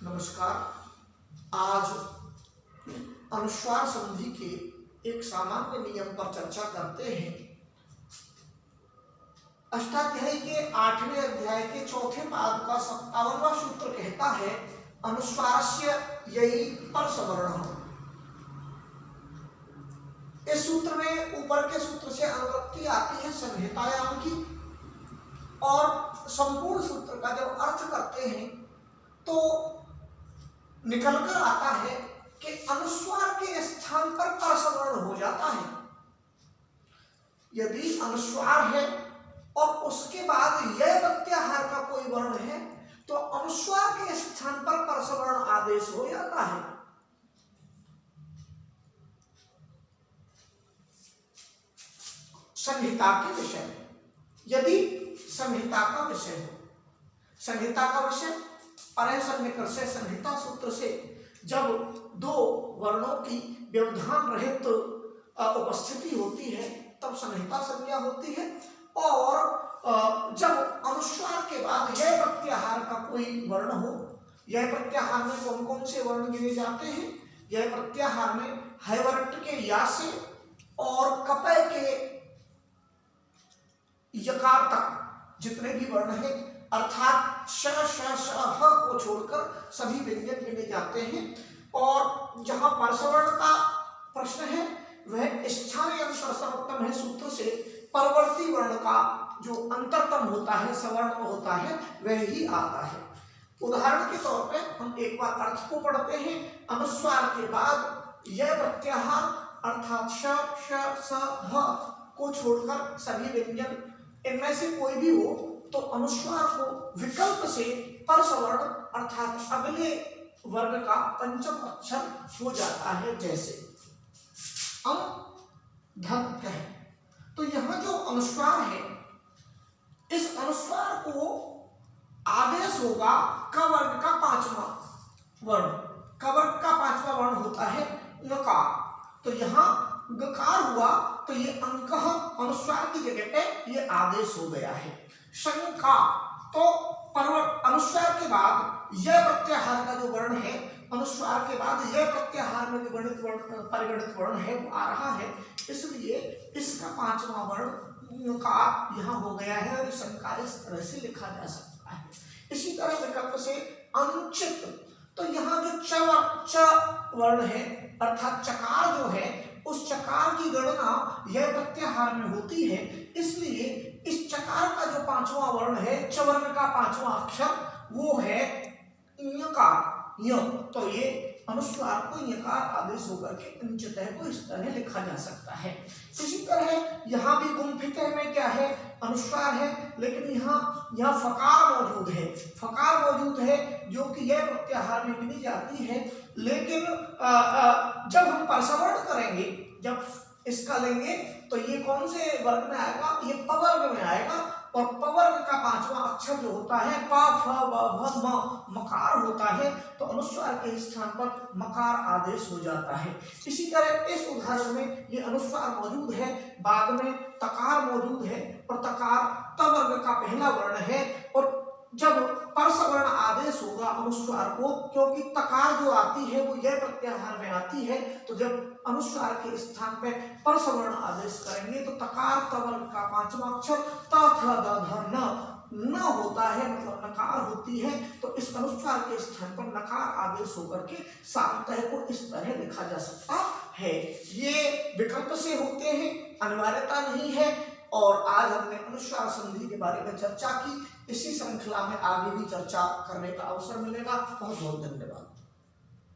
नमस्कार। आज अनुस्वार संधि के एक सामान्य नियम पर चर्चा करते हैं। अष्टाध्यायी के 8वें अध्याय के चौथे पाद का 57वां सूत्र कहता है अनुस्वारस्य यही परसवर्णः। इस सूत्र में ऊपर के सूत्र से अनुवृत्ति आती है संहितायाम की, और संपूर्ण सूत्र का जब अर्थ करते हैं तो निकलकर आता है कि अनुस्वार के स्थान पर परसवर्ण हो जाता है। यदि अनुस्वार है और उसके बाद यह प्रत्याहार का कोई वर्ण है तो अनुस्वार के स्थान पर परसवर्ण आदेश हो जाता है। संहिता के विषय में, यदि संहिता का विषय हो, संहिता का विषय परसन्निकर्षे संहिता सूत्र से जब दो वर्णों की व्यवधान रहित उपस्थिति होती है तब संहिता संज्ञा होती है। और जब अनुस्वार के बाद यह प्रत्याहार का कोई वर्ण हो, यह प्रत्याहार में कौन कौन से वर्ण गिने जाते हैं? यह प्रत्याहार में हैवर्ट के या से और कपय के यकार तक जितने भी वर्ण हैं, अर्थात श श श ह को छोड़कर सभी व्यंजन गिने जाते हैं। और जहां परसवर्ण का प्रश्न है वह स्थानीय अंतर सर्वोत्तम है सूत्र से परवर्ती वर्ण का जो अंतरतम होता है, सवर्ण होता है, वह ही आता है। उदाहरण के तौर पे हम एक बार अर्थ को पढ़ते हैं। अनुस्वार के बाद यह प्रत्याहार अर्थात श श स ह को छोड़कर सभी व्यंजन इनमें से कोई भी हो तो अनुस्वार को विकल्प से परसवर्ण अर्थात अगले वर्ग का पंचम अक्षर हो जाता है। जैसे अम धन कह, तो यहां जो अनुस्वार है इस अनुस्वार को आदेश होगा क वर्ग का पांचवा वर्ण। क वर्ग का पांचवा वर्ण होता है नकार। तो यहाँ गकार हुआ तो ये अंक अनुस्वार की जगह पे ये आदेश हो गया है। शंका, तो अनुस्वार के बाद यह प्रत्याहार का जो वर्ण है, अनुस्वार के बाद यह प्रत्याहार में जो परिगणित वर्ण है वो आ रहा है, इसलिए इसका पांचवा वर्ण नकार यहाँ हो गया है और शंका इस तरह से लिखा जा सकता है। इसी तरह विकल्प से अनुचित, तो यहाँ जो च वर्ण है अर्थात चकार जो है उस चकार की गणना यह प्रत्याहार में होती है, इसलिए इस चकार का जो पांचवा वर्ण है, च वर्ग का पांचवा अक्षर वो है यकार। य, तो ये अनुस्वार को यकार आदेश होकर के अनुचित है को इस तरह लिखा जा सकता है। इसी तरह यहाँ भी गुम्फित में क्या है, अनुस्वार है, लेकिन यहाँ फकार मौजूद है। फकार मौजूद है जो कि यह प्रत्याहार में गिनी जाती है, लेकिन जब हम परसवर्ण करेंगे, जब इसका लेंगे तो ये कौन से वर्ग में आएगा? ये पवर्ग में आएगा। और पवर्ग का पांचवा अक्षर जो होता है प फ ब भ म मकार होता है, तो अनुस्वार के स्थान पर मकार आदेश हो जाता है। इसी तरह इस उदाहरण में ये अनुस्वार मौजूद है, बाद में तकार मौजूद है और तकार त वर्ग का पहला वर्ण है। और जब परसवर्ण आदेश होगा अनुस्वार को, क्योंकि तकार जो आती है वो यह प्रत्याहार में आती है, तो जब अनुस्वार के स्थान पे परसवर्ण आदेश करेंगे तो तकार त वर्ग का पांचवा अक्षर त थ द ध न होता है, मतलब नकार होती है। तो इस अनुस्वार के स्थान पर नकार आदेश होकर के सामतः को इस तरह लिखा जा सकता है। ये विकल्प से होते हैं, अनिवार्यता नहीं है। और आज हमने अनुस्वार संधि के बारे में चर्चा की। इसी श्रृंखला में आगे भी चर्चा करने का अवसर मिलेगा। बहुत बहुत धन्यवाद।